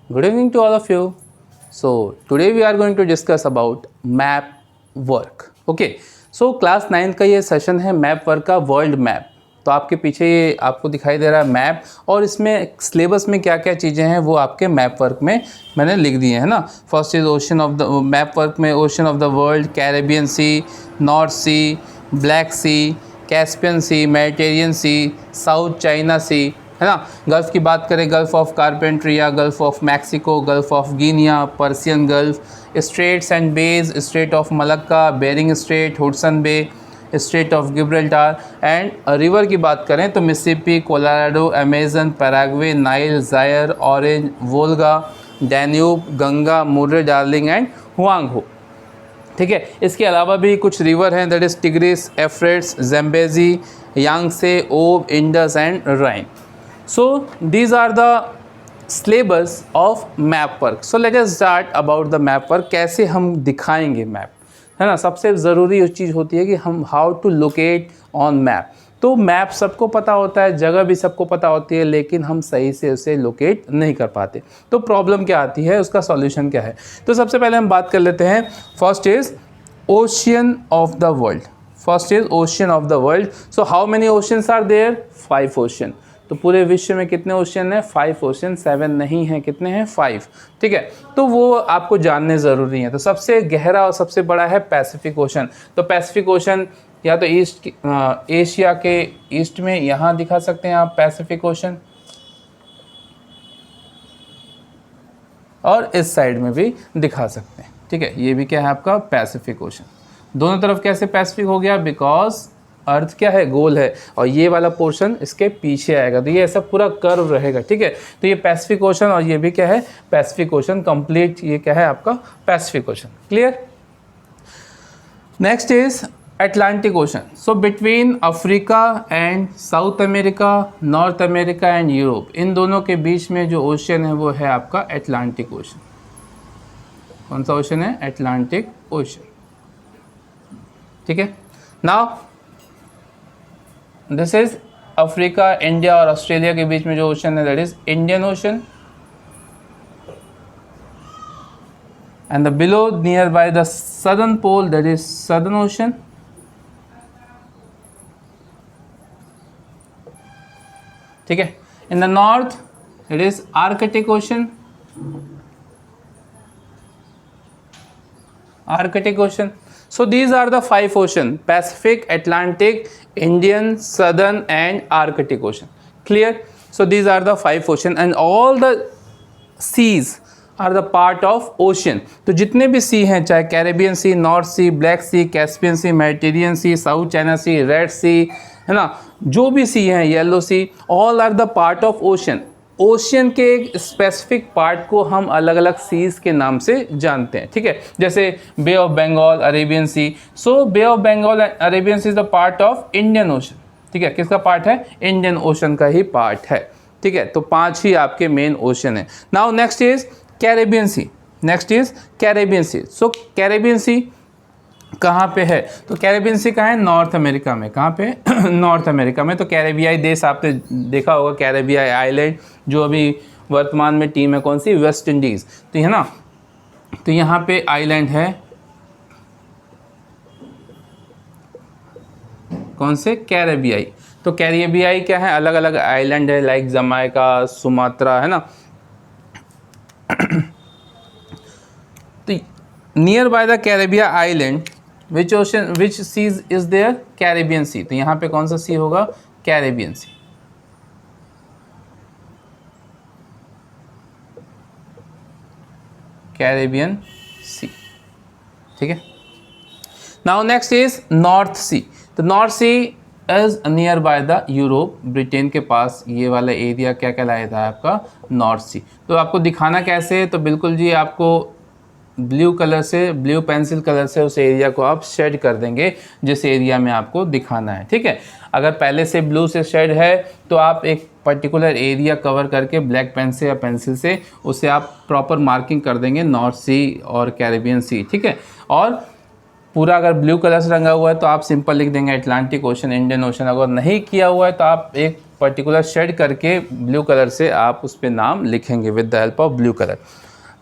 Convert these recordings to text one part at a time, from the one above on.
Good evening to all of you. So today we are going to discuss about map work. Okay. So class 9 का ये session है map work का, world map. तो आपके पीछे ये आपको दिखाई दे रहा है मैप, और इसमें सिलेबस में क्या क्या चीज़ें हैं वो आपके मैप वर्क में मैंने लिख दिए हैं ना। First is ocean of the map work में, ocean of the world, Caribbean C, north C, black C, Caspian C, Mediterranean C, South China Sea, है ना। गल्फ़ की बात करें, Gulf of Carpentaria, Gulf of Mexico, Gulf of Guinea, Persian Gulf, straits and bays, Strait of Malacca, Bering Strait, Hudson Bay, Strait of Gibraltar. And river की बात करें तो Mississippi, Colorado, Amazon, Paraguay, Nile, Jair, orange, Volga, Danube, Ganga, Murray Darling and Huang He. ठीक है। इसके अलावा भी कुछ रिवर हैं, that is Tigris, Euphrates, Zambezi, Yangtze, Ob, Indus and Rhine. So these are the syllabus of map work. So let us start about the map work. कैसे हम दिखाएंगे मैप, है ना। सबसे ज़रूरी चीज़ होती है कि हम how to locate on map. तो मैप सबको पता होता है, जगह भी सबको पता होती है, लेकिन हम सही से उसे लोकेट नहीं कर पाते। तो प्रॉब्लम क्या आती है, उसका सॉल्यूशन क्या है। तो सबसे पहले हम बात कर लेते हैं। First is ocean of the world. First is ocean of the world. So how many oceans are there? 5 ocean. तो पूरे विश्व में कितने ओशन हैं? 5 ओशन, 7 नहीं हैं, कितने हैं? 5। ठीक है। तो वो आपको जानने ज़रूरी हैं। तो सबसे गहरा और सबसे बड़ा है पैसिफिक ओशन। तो पैसिफिक ओशन या तो एशिया के ईस्ट में यहाँ दिखा सकते हैं आप पैसिफिक ओशन, और इस साइड में भी दिखा सकते हैं। ठीक है। ये भी क्या है आपका पैसिफिक ओशन। दोनों तरफ कैसे पैसिफिक हो गया? बिकॉज अर्थ क्या है? गोल है, और ये वाला पोर्शन इसके पीछे आएगा, तो ये ऐसा पूरा कर्व रहेगा। ठीक है। तो ये पैसिफिक ओशन, और ये भी क्या है? Pacific Ocean complete. ये क्या है आपका? Pacific Ocean. Clear. Next is Atlantic Ocean. So between Africa and South America, North America and Europe, इन दोनों के बीच में जो ओशन है वो है आपका अटलांटिक ओशन। कौन सा ओशन है? Atlantic ocean. ठीक है। Now this is Africa, India और ऑस्ट्रेलिया के बीच में जो ओशन है that is Indian ocean. And the below near by the southern pole that is southern ocean. ठीक है। In the north it is Arctic ocean. Arctic ocean. So these are the 5 ocean: Pacific, Atlantic, Indian, Southern and Arctic Ocean. Clear? So these are the 5 ocean and all the seas are the part of ocean. तो जितने भी sea हैं, चाहे Caribbean सी, north सी, black सी, Caspian सी, Mediterranean सी, South China sea, red sea, है ना, जो भी sea हैं, yellow sea, all are the part of ocean. Ocean के एक स्पेसिफिक पार्ट को हम अलग अलग सीज के नाम से जानते हैं। ठीक है। जैसे Bay of Bengal, Arabian Sea. So Bay of Bengal and Arabian Sea is the part of Indian Ocean. ठीक है। किसका पार्ट है? इंडियन ओशन का ही पार्ट है। ठीक है। तो 5 ही आपके मेन ओशन है। Now next is Caribbean Sea. Next is Caribbean Sea. So Caribbean Sea कहाँ पे है? तो कैरेबियन सी कहाँ है? नॉर्थ अमेरिका में। कहाँ पे? नॉर्थ अमेरिका में। तो कैरेबियाई देश आपने देखा होगा, कैरेबियाई आइलैंड, जो अभी वर्तमान में टीम है कौन सी? West Indies. तो है ना, तो यहाँ पे आइलैंड है कौन से? कैरेबियाई। तो कैरेबियाई क्या है? अलग अलग आइलैंड है, लाइक जमाइका, सुमात्रा, है ना। तो near by the Caribbean island which ocean, which seas is there? Caribbean Sea. तो यहाँ पे कौन सा सी होगा? Caribbean Sea. Caribbean Sea. ठीक है। Now next is North Sea. तो North Sea is near by the Europe, Britain के पास ये वाला एरिया क्या कहलाता है आपका? North Sea. तो आपको दिखाना कैसे है? तो बिल्कुल जी, आपको ब्लू कलर से, ब्लू पेंसिल कलर से उस एरिया को आप शेड कर देंगे जिस एरिया में आपको दिखाना है। ठीक है। अगर पहले से ब्लू से शेड है तो आप एक पर्टिकुलर एरिया कवर करके ब्लैक पेन से या पेंसिल से उसे आप प्रॉपर मार्किंग कर देंगे, नॉर्थ सी और कैरेबियन सी। ठीक है। और पूरा अगर ब्लू कलर से रंगा हुआ है तो आप सिंपल लिख देंगे अटलांटिक ओशन, इंडियन ओशन। अगर नहीं किया हुआ है तो आप एक पर्टिकुलर शेड करके ब्लू कलर से आप उस पर नाम लिखेंगे with the help of blue colour.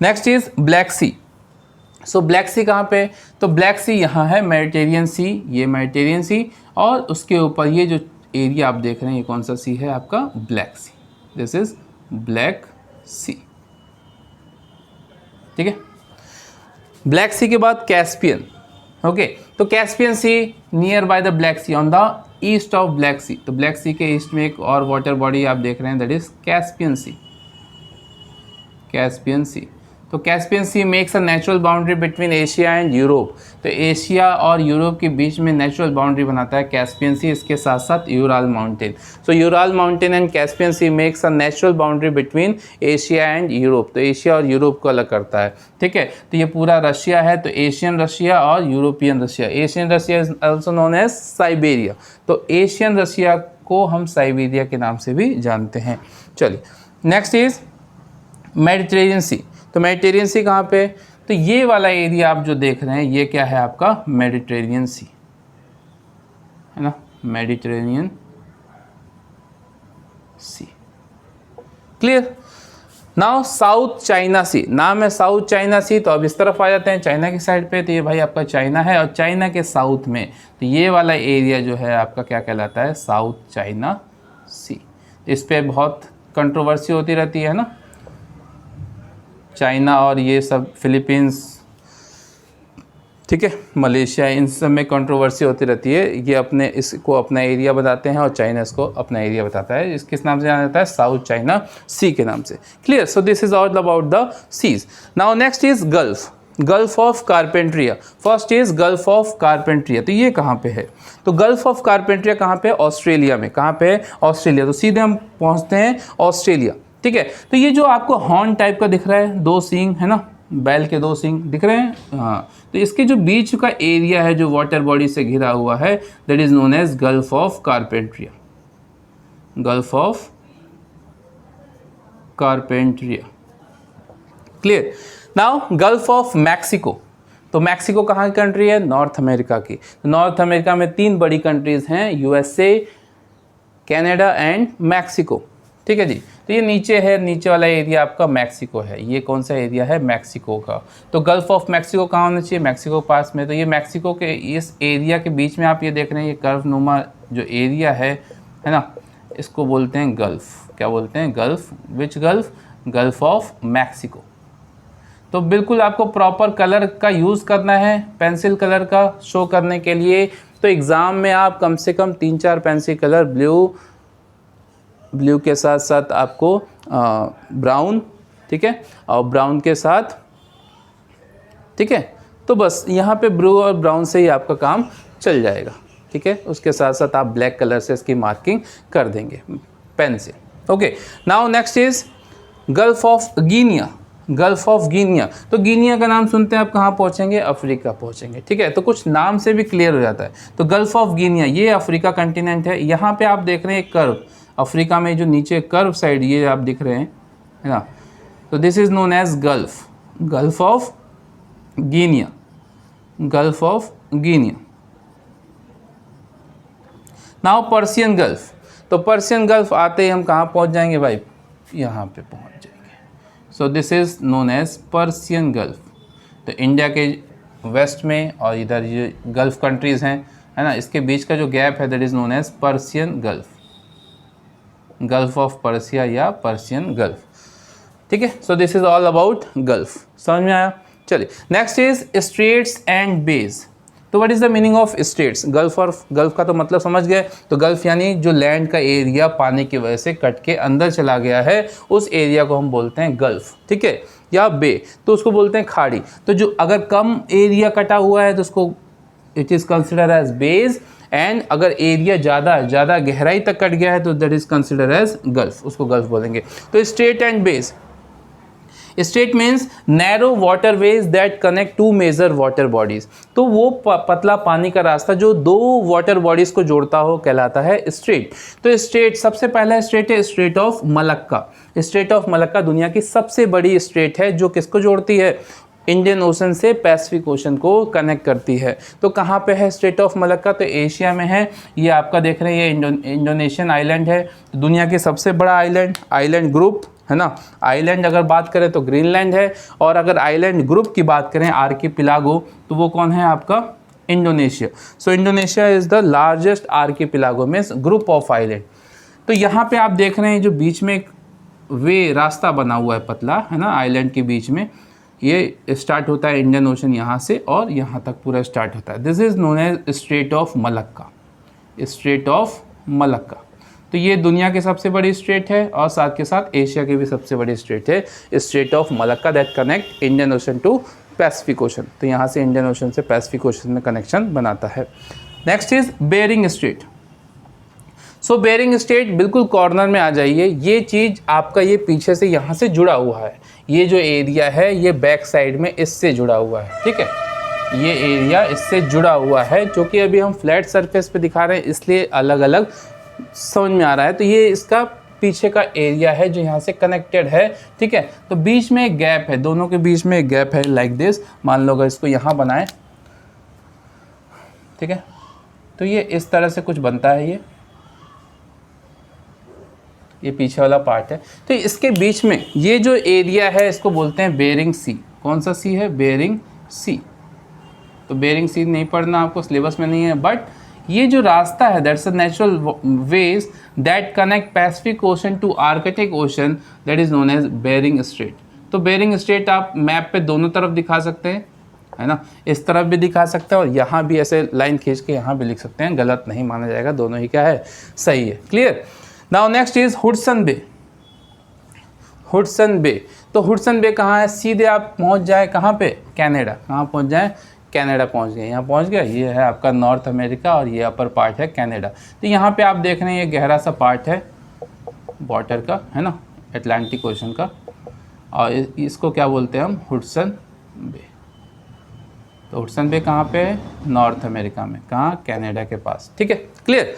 Next is Black Sea. So Black Sea कहाँ पे? तो ब्लैक सी यहाँ है मेडिटेरियन सी, ये मेडिटेरियन सी, और उसके ऊपर ये जो एरिया आप देख रहे हैं ये कौन सा सी है आपका? Black Sea. This is Black Sea, ठीक है। ब्लैक सी के बाद कैस्पियन, ओके। तो Caspian Sea near by the Black Sea, on the east of Black Sea. तो ब्लैक सी के ईस्ट में एक और वाटर बॉडी आप देख रहे हैं, that is Caspian Sea, Caspian Sea. तो Caspian C makes a natural boundary between Asia and Europe. तो एशिया और यूरोप के बीच में नेचुरल बाउंड्री बनाता है कैस्पियन सी, इसके साथ साथ Ural mountain. So Ural mountain and Caspian C makes a natural boundary between Asia and Europe. तो एशिया और यूरोप को अलग करता है, ठीक है। तो ये पूरा रशिया है, तो एशियन रशिया और European Russia. Asian Russia is also known as Siberia. तो एशियन रशिया को हम साइबेरिया के नाम से भी जानते हैं। चलिए नेक्स्ट इज मेडिटेरियन सी। तो मेडिटेरियन सी कहाँ पे? तो ये वाला एरिया आप जो देख रहे हैं ये क्या है आपका? मेडिटेरियन सी, है ना, मेडिटेरेनियन सी। क्लियर? नाउ साउथ चाइना सी, नाम है साउथ चाइना सी। तो अब इस तरफ आ जाते हैं चाइना की साइड पे। तो ये भाई आपका चाइना है, और चाइना के साउथ में तो ये वाला एरिया जो है आपका क्या कहलाता है? साउथ चाइना सी। इस पे बहुत कंट्रोवर्सी होती रहती है ना, चाइना और ये सब फिलीपींस, ठीक है, मलेशिया, इन सब में कंट्रोवर्सी होती रहती है। ये अपने इसको अपना एरिया बताते हैं और चाइना इसको अपना एरिया बताता है। इस किस नाम से जाना जाता है? साउथ चाइना सी के नाम से। Clear? So this is all about the seas. Now next is gulf, gulf of Carpentaria. First is gulf of Carpentaria. तो ये कहाँ पे है? तो गल्फ ऑफ कारपेंट्रिया कहाँ पे? ऑस्ट्रेलिया में। कहाँ पे है? ऑस्ट्रेलिया। तो सीधे हम पहुँचते हैं ऑस्ट्रेलिया, ठीक है। तो ये जो आपको हॉर्न टाइप का दिख रहा है, दो सींग है ना, बैल के दो सींग दिख रहे हैं, हाँ। तो इसके जो बीच का एरिया है जो वाटर बॉडी से घिरा हुआ है, that is known as gulf of Carpentaria, gulf of Carpentaria. Clear? Now gulf of Mexico. तो मैक्सिको कहाँ की कंट्री है? नॉर्थ अमेरिका की। तो नॉर्थ अमेरिका में तीन बड़ी कंट्रीज हैं, यूएसए, कनाडा एंड मैक्सिको, ठीक है जी। तो ये नीचे है, नीचे वाला एरिया आपका मैक्सिको है। ये कौन सा एरिया है? मैक्सिको का। तो गल्फ ऑफ मैक्सिको कहाँ होना चाहिए? मैक्सिको पास में। तो ये मैक्सिको के इस एरिया के बीच में आप ये देख रहे हैं, ये कर्व नुमा जो एरिया है ना, इसको बोलते हैं गल्फ। क्या बोलते हैं? Gulf. Which gulf? Gulf of Mexico. तो बिल्कुल आपको प्रॉपर कलर का यूज़ करना है, पेंसिल कलर का शो करने के लिए। तो एग्ज़ाम में आप कम से कम 3-4 पेंसिल कलर, ब्लू के साथ साथ आपको ब्राउन, ठीक है, और ब्राउन के साथ, ठीक है। तो बस यहाँ पे ब्लू और ब्राउन से ही आपका काम चल जाएगा, ठीक है। उसके साथ साथ आप ब्लैक कलर से इसकी मार्किंग कर देंगे पेन से। Okay, now next is gulf of Guinea, gulf of Guinea. तो गिनिया का नाम सुनते हैं आप कहाँ पहुँचेंगे? अफ्रीका पहुँचेंगे, ठीक है। तो कुछ नाम से भी क्लियर हो जाता है। तो गल्फ ऑफ गिनिया ये अफ्रीका कंटिनेंट है। यहाँ पे आप देख रहे हैं एक कर्व, अफ्रीका में जो नीचे कर्व साइड ये आप दिख रहे हैं, है ना। तो this is known as gulf, gulf of Guinea, gulf of Guinea. Now Persian gulf. तो पर्सियन गल्फ आते ही हम कहाँ पहुँच जाएंगे भाई? यहाँ पे पहुँच जाएंगे। So this is known as Persian gulf. तो इंडिया के वेस्ट में और इधर ये गल्फ कंट्रीज़ हैं, है ना, इसके बीच का जो गैप है that is known as Persian Gulf, gulf of Persia या पर्सियन गल्फ, ठीक है। So this is all about gulf. समझ में आया? चलिए next is straits and bays. तो what is the meaning of straits? Gulf और गल्फ का तो मतलब समझ गए। तो गल्फ यानी जो लैंड का एरिया पानी की वजह से कट के अंदर चला गया है, उस एरिया को हम बोलते हैं गल्फ, ठीक है। या बे तो उसको बोलते हैं खाड़ी। तो जो अगर कम एरिया कटा हुआ है तो उसको it is consider as bays, एंड अगर एरिया ज़्यादा गहराई तक कट गया है तो that is consider as gulf, उसको गल्फ बोलेंगे। तो strait and bays, strait means narrow water ways that connect to major water bodies. तो वो पतला पानी का रास्ता जो दो वाटर बॉडीज को जोड़ता हो कहलाता है स्ट्रेट। तो स्ट्रेट, सबसे पहला स्ट्रेट है strait of Malacca. Strait of Malacca दुनिया की सबसे बड़ी स्ट्रेट है जो किसको जोड़ती है? इंडियन ओशन से पैसिफिक ओशन को कनेक्ट करती है। तो कहाँ पे है स्ट्रेट ऑफ मलक्का? तो एशिया में है। ये आपका देख रहे हैं, ये इंडोनेशियन आइलैंड है, दुनिया के सबसे बड़ा आइलैंड ग्रुप है ना। आइलैंड अगर बात करें तो ग्रीनलैंड है, और अगर आइलैंड ग्रुप की बात करें आर्किपिलागो, तो वो कौन है आपका? Indonesia. So Indonesia is the largest archipelago means group of island. तो यहाँ पे आप देख रहे हैं जो बीच में एक रास्ता बना हुआ है पतला, है ना, आइलैंड के बीच में, ये स्टार्ट होता है इंडियन ओशन यहाँ से और यहाँ तक पूरा स्टार्ट होता है। This is known as strait of Malacca, strait of Malacca. तो ये दुनिया की सबसे बड़ी स्ट्रेट है और साथ के साथ एशिया की भी सबसे बड़ी स्ट्रेट है, strait of Malacca, that connect Indian ocean to Pacific ocean. तो यहाँ से इंडियन ओशन से पैसिफिक ओशन में कनेक्शन बनाता है। Next is Bering strait. So Bering strait बिल्कुल कॉर्नर में आ जाइए। ये चीज़ आपका ये पीछे से यहाँ से जुड़ा हुआ है, ये जो एरिया है ये बैक साइड में इससे जुड़ा हुआ है, ठीक है, ये एरिया इससे जुड़ा हुआ है, जो कि अभी हम फ्लैट सरफेस पे दिखा रहे हैं इसलिए अलग अलग समझ में आ रहा है। तो ये इसका पीछे का एरिया है जो यहाँ से कनेक्टेड है, ठीक है। तो बीच में एक गैप है, दोनों के बीच में एक गैप है लाइक दिस। मान लो अगर इसको यहाँ बनाएं, ठीक है, तो ये इस तरह से कुछ बनता है, ये पीछे वाला पार्ट है। तो इसके बीच में ये जो एरिया है इसको बोलते हैं बेरिंग सी। कौन सा सी है? बेरिंग सी। तो बेरिंग सी नहीं पढ़ना आपको, सिलेबस में नहीं है, बट ये जो रास्ता है that's a natural way that connect Pacific ocean to Arctic ocean, that is known as Bering strait. तो बेरिंग स्ट्रेट आप मैप पे दोनों तरफ दिखा सकते हैं, है ना, इस तरफ भी दिखा सकते हैं और यहाँ भी ऐसे लाइन खींच के यहाँ भी लिख सकते हैं, गलत नहीं माना जाएगा, दोनों ही क्या है, सही है। Clear. Now next is Hudson Bay. Hudson Bay, तो हुडसन बे कहाँ है? सीधे आप पहुँच जाए कहाँ पे? कनाडा। कहाँ पहुँच जाए? कनाडा पहुँच गए, यहाँ पहुँच गया। ये है आपका नॉर्थ अमेरिका और ये अपर पार्ट है कनाडा। तो यहाँ पे आप देख रहे हैं ये गहरा सा पार्ट है वाटर का, है ना, अटलांटिक ओशन का, और इसको क्या बोलते हैं हम? Hudson Bay. तो हुडसन बे कहाँ पे है? नॉर्थ अमेरिका में। कहाँ? कनाडा के पास, ठीक है, clear.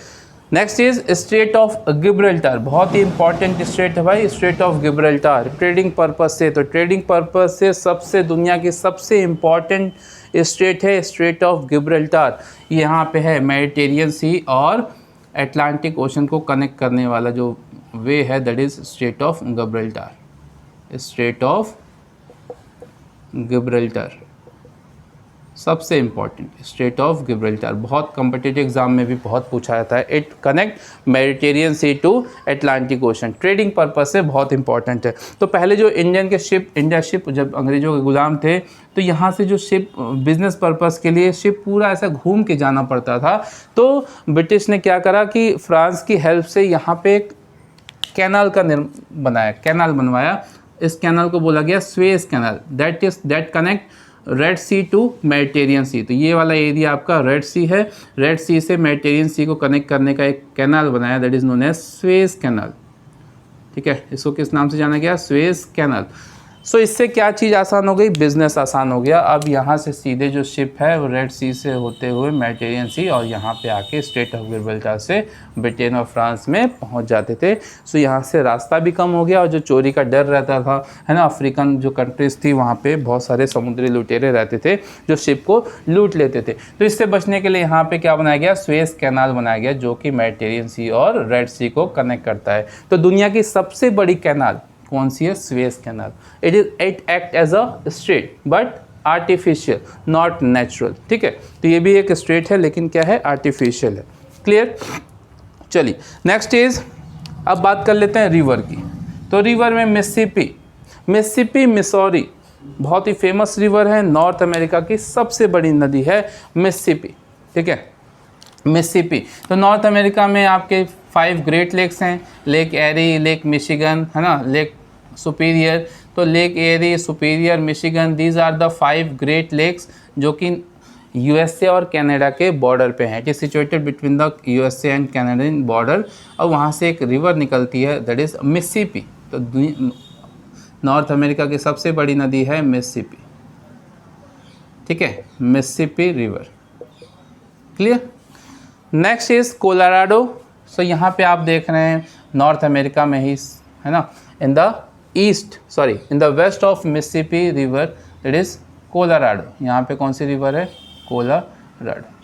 Next is strait of Gibraltar. बहुत ही इंपॉर्टेंट स्ट्रेट है भाई, straight of Gibraltar. Trading purpose से, तो ट्रेडिंग पर्पस से सबसे दुनिया की सबसे इंपॉर्टेंट स्ट्रेट है स्ट्रेट ऑफ गिब्राल्टर। यहाँ पे है मेडिटेरियन सी और अटलांटिक ओशन को कनेक्ट करने वाला जो वे है, that is strait of Gibraltar. Strait of Gibraltar सबसे इंपॉर्टेंट, स्ट्रेट ऑफ गिब्राल्टर। बहुत कॉम्पिटिटिव एग्जाम में भी बहुत पूछा जाता है। It connect Mediterranean sea to Atlantic ocean. Trading purpose से बहुत इंपॉर्टेंट है। तो पहले जो इंडिया शिप जब अंग्रेजों के गुलाम थे, तो यहाँ से जो शिप बिजनेस पर्पस के लिए शिप पूरा ऐसा घूम के जाना पड़ता था। तो ब्रिटिश ने क्या करा कि फ्रांस की हेल्प से यहाँ पे एक कैनाल का कैनाल बनवाया। इस कैनाल को बोला गया Suez Canal, that connect Red Sea to Mediterranean Sea. तो ये वाला एरिया आपका रेड सी है, रेड सी से मेडिटेरियन सी को कनेक्ट करने का एक कैनाल बनाया, that is known as Suez canal, ठीक है। इसको किस नाम से जाना गया? Suez canal. सो इससे क्या चीज़ आसान हो गई? बिजनेस आसान हो गया। अब यहाँ से सीधे जो शिप है वो रेड सी से होते हुए मेडिटेरियन सी और यहाँ पे आके स्ट्रेट ऑफ गिब्राल्टर से ब्रिटेन और फ्रांस में पहुँच जाते थे। सो यहाँ से रास्ता भी कम हो गया और जो चोरी का डर रहता था, है ना, अफ्रीकन जो कंट्रीज़ थी वहाँ पे बहुत सारे समुद्री लुटेरे रहते थे जो शिप को लूट लेते थे। तो इससे बचने के लिए यहाँ पे क्या बनाया गया? स्वेज कैनाल बनाया गया, जो कि मेडिटेरियन सी और रेड सी को कनेक्ट करता है। तो दुनिया की सबसे बड़ी कैनाल कौन सी है? Suez canal. It act as a strait but artificial, not natural, ठीक है। तो ये भी एक स्ट्रेट है लेकिन क्या है? आर्टिफिशियल है। क्लियर। चलिए नेक्स्ट इज, अब बात कर लेते हैं रिवर की। तो रिवर में मिसिसिपी मिसौरी बहुत ही फेमस रिवर है, नॉर्थ अमेरिका की सबसे बड़ी नदी है मिसिसिपी, ठीक है, मिसिसिपी। तो नॉर्थ अमेरिका में आपके 5 ग्रेट लेक्स हैं, लेक एरी, लेक मिशिगन, है ना, लेक सुपीरियर। तो lake Erie, Superior, Michigan, these are the 5 great lakes जो कि यूएसए और कनाडा के बॉर्डर पे हैं। It is situated between the USA and Canadian border. और वहाँ से एक रिवर निकलती है, दैट इज मिसिसिपी। तो नॉर्थ अमेरिका की सबसे बड़ी नदी है मिसिसिपी, ठीक है, Mississippi river. Clear. Next is Colorado. सो यहाँ पे आप देख रहे हैं नॉर्थ अमेरिका में ही, है ना, in the west of Mississippi river, that is Colorado. यहाँ पे कौन सी रिवर है? कोलोराडो।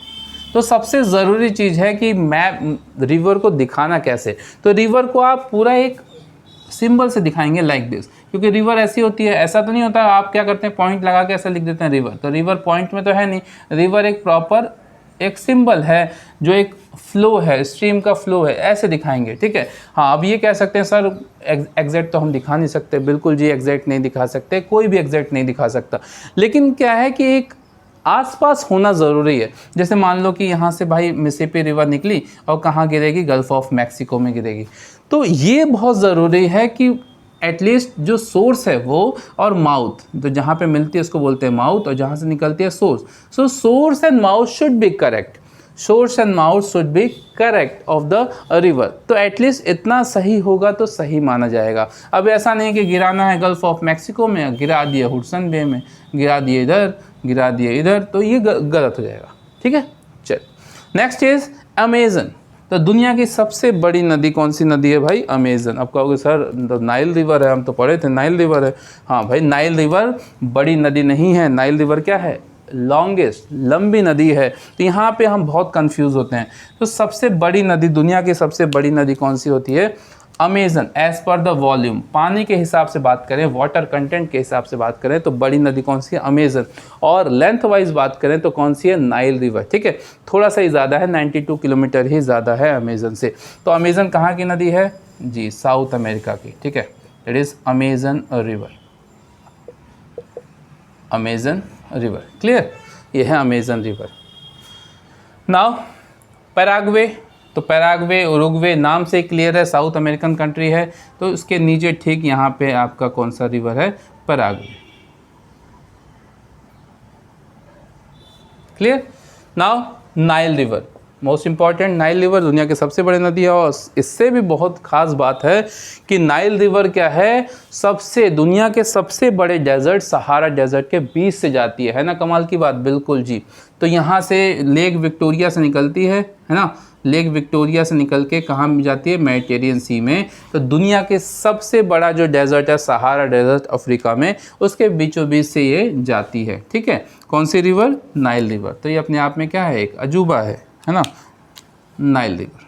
तो सबसे ज़रूरी चीज़ है कि मैप रिवर को दिखाना कैसे। तो रिवर को आप पूरा एक सिंबल से दिखाएंगे लाइक दिस, क्योंकि रिवर ऐसी होती है, ऐसा तो नहीं होता आप क्या करते हैं पॉइंट लगा के ऐसा लिख देते हैं रिवर, तो रिवर पॉइंट में तो है नहीं, रिवर एक प्रॉपर एक सिंबल है जो एक फ्लो है, स्ट्रीम का फ्लो है, ऐसे दिखाएंगे। ठीक है, हाँ अब ये कह सकते हैं सर एग्जैक्ट तो हम दिखा नहीं सकते, बिल्कुल जी एग्जैक्ट नहीं दिखा सकते, कोई भी एग्जैक्ट नहीं दिखा सकता, लेकिन क्या है कि एक आसपास होना ज़रूरी है। जैसे मान लो कि यहाँ से भाई मिसिसिपी रिवर निकली और कहाँ गिरेगी? गल्फ ऑफ मैक्सिको में गिरेगी। तो ये बहुत ज़रूरी है कि एटलीस्ट जो सोर्स है वो और माउथ, तो जहाँ पे मिलती है उसको बोलते हैं माउथ, और जहाँ से निकलती है source. So source and mouth should be correct, source and mouth should be correct of the river. तो एटलीस्ट इतना सही होगा तो सही माना जाएगा। अब ऐसा नहीं कि गिराना है गल्फ ऑफ मैक्सिको में, गिरा दिए हुडसन बे में, गिरा दिए इधर, गिरा दिए इधर, तो ये गलत हो जाएगा। ठीक है, चल नेक्स्ट इज अमेजन। तो दुनिया की सबसे बड़ी नदी कौन सी नदी है भाई? अमेजन। अब कहोगे सर तो नाइल रिवर है, हम तो पढ़े थे नाइल रिवर है। हाँ भाई, नाइल रिवर बड़ी नदी नहीं है, नाइल रिवर क्या है? लॉन्गेस्ट, लंबी नदी है। तो यहाँ पे हम बहुत कंफ्यूज होते हैं। तो सबसे बड़ी नदी, दुनिया की सबसे बड़ी नदी कौन सी होती है? Amazon. As per the volume, पानी के हिसाब से बात करें, वाटर कंटेंट के हिसाब से बात करें तो बड़ी नदी कौन सी है? अमेजन। और लेंथ वाइज बात करें तो कौन सी है? Nile river. ठीक है, थोड़ा सा ही ज़्यादा है, 92 किलोमीटर ही ज़्यादा है अमेजन से। तो अमेजन कहाँ की नदी है जी? साउथ अमेरिका की। ठीक है, it is Amazon river, Amazon river. Clear, ये है अमेजन रिवर। नाउ पैराग्वे, तो पैराग्वे, उरुग्वे नाम से क्लियर है, साउथ अमेरिकन कंट्री है। तो उसके नीचे ठीक यहाँ पे आपका कौन सा रिवर है? Paraguay. Clear. Now Nile river, most important, Nile river दुनिया की सबसे बड़ी नदी है। और इससे भी बहुत खास बात है कि नाइल रिवर क्या है? सबसे दुनिया के सबसे बड़े डेजर्ट सहारा डेजर्ट के बीच से जाती है ना? कमाल की बात, बिल्कुल जी। तो यहाँ से लेक विक्टोरिया से निकलती है ना? लेक विक्टोरिया से निकल के कहाँ में जाती है? मेडिटेरियन सी में। तो दुनिया के सबसे बड़ा जो डेजर्ट है सहारा डेजर्ट अफ्रीका में, उसके बीचों बीच से ये जाती है। ठीक है, कौन सी रिवर? Nile river. तो ये अपने आप में क्या है? एक अजूबा है ना? नाइल रिवर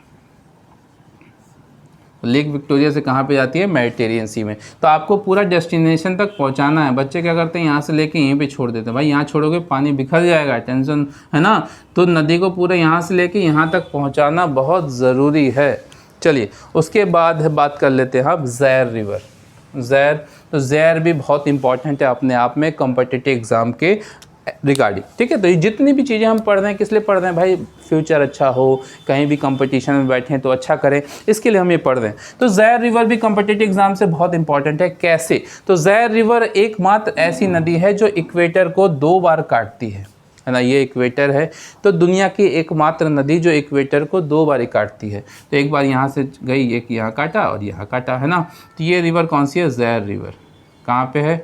लेक विक्टोरिया से कहाँ पे जाती है? मेडिटेरियन सी में। तो आपको पूरा डेस्टिनेशन तक पहुँचाना है। बच्चे क्या करते हैं, यहाँ से लेके यहीं पे छोड़ देते हैं, भाई यहाँ छोड़ोगे पानी बिखर जाएगा, टेंशन है ना? तो नदी को पूरा यहाँ से लेके यहाँ तक पहुँचाना बहुत ज़रूरी है। चलिए उसके बाद बात कर लेते हैं आप ज़ैर रिवर। ज़ैर, तो ज़ैर भी बहुत इंपॉर्टेंट है अपने आप में कॉम्पिटिटिव एग्ज़ाम के रिगार्डिंग। ठीक है, तो ये जितनी भी चीज़ें हम पढ़ रहे हैं किस लिए पढ़ रहे हैं भाई? फ्यूचर अच्छा हो, कहीं भी कंपटीशन में बैठें तो अच्छा करें, इसके लिए हम ये पढ़ रहे हैं। तो ज़ैर रिवर भी कॉम्पिटिटिव एग्जाम से बहुत इंपॉर्टेंट है। कैसे? तो ज़ैर रिवर एकमात्र ऐसी नदी है जो इक्वेटर को 2 बार काटती है ना? ये इक्वेटर है, तो दुनिया की एकमात्र नदी जो इक्वेटर को 2 बार काटती है। तो एक बार यहाँ से गई, एक यहाँ काटा और यहाँ काटा, है ना? तो ये रिवर कौन सी है? ज़ैर रिवर। कहाँ पे है?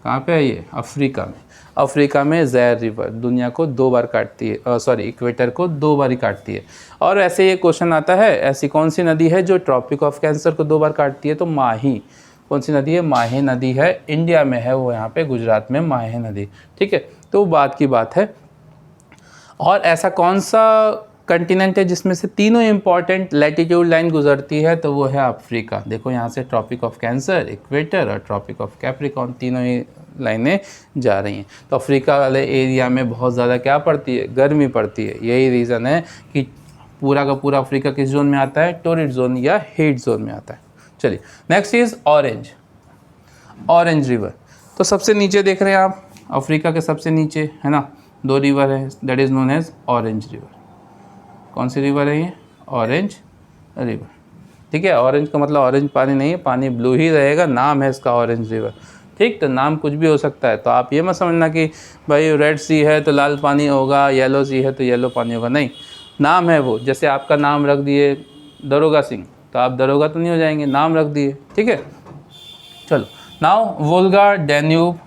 कहाँ पे है ये? अफ्रीका में। अफ्रीका में ज़ैर रिवर दुनिया को 2 बार काटती है, सॉरी इक्वेटर को 2 बार ही काटती है। और ऐसे ये क्वेश्चन आता है, ऐसी कौन सी नदी है जो ट्रॉपिक ऑफ कैंसर को 2 बार काटती है? तो माही। कौन सी नदी है? माही नदी है, इंडिया में है वो, यहाँ पे गुजरात में माही नदी। ठीक है, तो बात की बात है। और ऐसा कौन सा कंटिनेंट है जिसमें से तीनों इंपॉर्टेंट लैटिट्यूड लाइन गुजरती है? तो वो है अफ्रीका। देखो यहाँ से ट्रॉपिक ऑफ कैंसर, इक्वेटर और ट्रॉपिक ऑफ कैप्रिकॉर्न, तीनों ही लाइनें जा रही हैं। तो अफ्रीका वाले एरिया में बहुत ज़्यादा क्या पड़ती है? गर्मी पड़ती है। यही रीज़न है कि पूरा का पूरा अफ्रीका किस जोन में आता है? टोरिड जोन या हीट जोन में आता है। चलिए next is orange, orange river. तो सबसे नीचे देख रहे हैं आप, अफ्रीका के सबसे नीचे है ना 2 रिवर है, that is known as orange river. कौन सी रिवर है ये? Orange river. ठीक है, ऑरेंज का मतलब ऑरेंज पानी नहीं है, पानी ब्लू ही रहेगा, नाम है इसका ऑरेंज रिवर। ठीक, तो नाम कुछ भी हो सकता है। तो आप ये मत समझना कि भाई रेड सी है तो लाल पानी होगा, येलो सी है तो येलो पानी होगा, नहीं, नाम है वो। जैसे आपका नाम रख दिए दरोगा सिंह, तो आप दरोगा तो नहीं हो जाएंगे, नाम रख दिए। ठीक है, चलो नाउ वोल्गा डैन्यूब,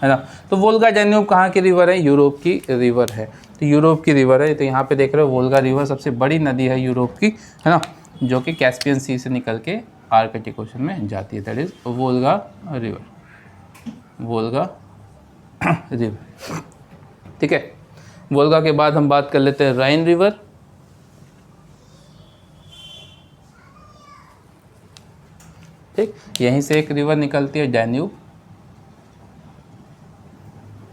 है ना? तो वोल्गा डैन्यूब कहाँ की रिवर है? यूरोप की रिवर है। तो यूरोप की रिवर है। तो यहाँ पे देख रहे हो वोल्गा रिवर सबसे बड़ी नदी है यूरोप की, है ना? जो कि कैस्पियन सी से निकल के आर्कटिक ओशन में जाती है, that is Volga river, Volga river. ठीक है, वोल्गा के बाद हम बात कर लेते हैं राइन रिवर। ठीक, यहीं से एक रिवर निकलती है Danube,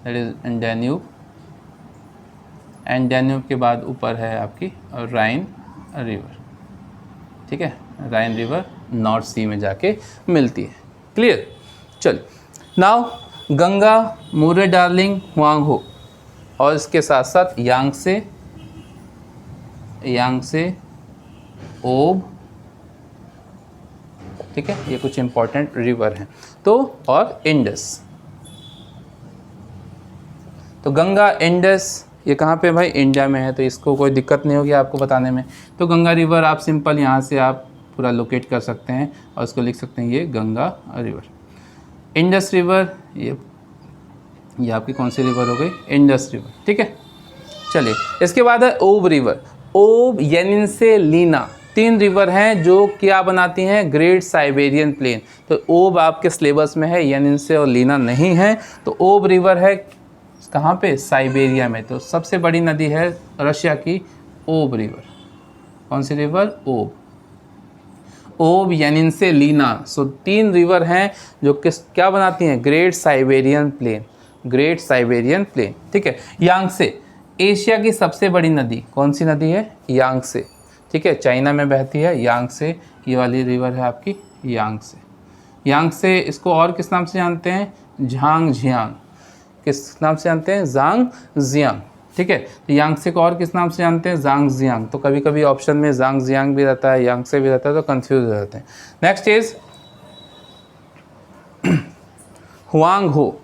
that is Danube, and Danube के बाद ऊपर है आपकी राइन रिवर। ठीक है, राइन रिवर नॉर्थ सी में जाके मिलती है। क्लियर? चल, now Ganga, Murray darling, Huang हो, और इसके साथ साथ यांगसे, ओब। ठीक है, ये कुछ इंपॉर्टेंट रिवर हैं। तो और इंडस, तो गंगा, इंडस, ये कहाँ पे भाई? इंडिया में है, तो इसको कोई दिक्कत नहीं होगी आपको बताने में। तो गंगा रिवर आप सिंपल यहाँ से आप पूरा लोकेट कर सकते हैं और इसको लिख सकते हैं ये गंगा रिवर। इंडस रिवर, ये आपकी कौन सी रिवर हो गई? Indus river. ठीक है, चलिए इसके बाद है ओब रिवर। ओब, येनिन से लीना, 3 रिवर हैं जो क्या बनाती हैं? Great Siberian plain. तो ओब आपके सिलेबस में है, येनिन से और लीना नहीं है। तो ओब रिवर है कहाँ पे? साइबेरिया में। तो सबसे बड़ी नदी है रशिया की ओब रिवर। कौन सी रिवर? ओब। ओब, येनिन से लीना, सो 3 रिवर हैं जो क्या बनाती हैं? Great Siberian plain, great Siberian plain. ठीक है, यांगसे, एशिया की सबसे बड़ी नदी कौन सी नदी है? यांगसे। ठीक है, चाइना में बहती है यांगसे, ये वाली रिवर है आपकी यांगसे। यांगसे, इसको और किस नाम से जानते हैं? झांग झियांग। किस नाम से जानते हैं? जांग जियांग। ठीक है, तो यांगसे को और किस नाम से जानते हैं? जांग जियांग। तो कभी कभी ऑप्शन में जांग जियांग भी रहता है, यांगसे भी रहता है, तो कंफ्यूज हो जाते हैं। नेक्स्ट इज हुआंग हो।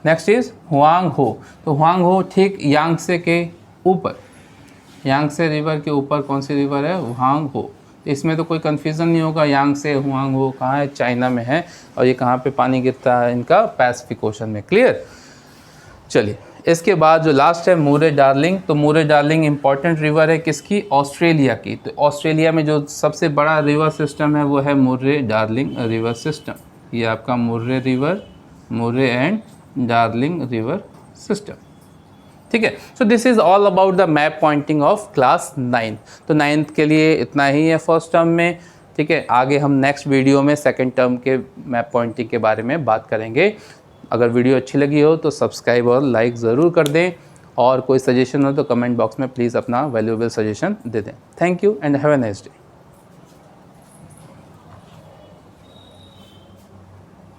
नेक्स्ट इज हुआंग हो। तो हुआंग हो ठीक यांगसे के ऊपर, यांगसे रिवर के ऊपर कौन सी रिवर है? हुआंग हो। इसमें तो कोई कन्फ्यूज़न नहीं होगा, यांगसे हुआंग हो कहाँ है? चाइना में है। और ये कहाँ पे पानी गिरता है इनका? पैसिफिक ओशन में। क्लियर? चलिए, इसके बाद जो लास्ट है मुर्रे डार्लिंग। तो मुर्रे डार्लिंग इंपॉर्टेंट रिवर है किसकी? ऑस्ट्रेलिया की। तो ऑस्ट्रेलिया में जो सबसे बड़ा रिवर सिस्टम है वो है मुर्रे डार्लिंग रिवर सिस्टम। ये आपका Murray river, Murray and darling river system. ठीक है, so this is all about the map pointing of class 9। तो 9th के लिए इतना ही है फर्स्ट टर्म में। ठीक है, आगे हम नेक्स्ट वीडियो में सेकंड टर्म के मैप पॉइंटिंग के बारे में बात करेंगे। अगर वीडियो अच्छी लगी हो तो सब्सक्राइब और लाइक ज़रूर कर दें, और कोई सजेशन हो तो कमेंट बॉक्स में प्लीज़ अपना वैल्यूएबल सजेशन दे दें। Thank you and have a nice day.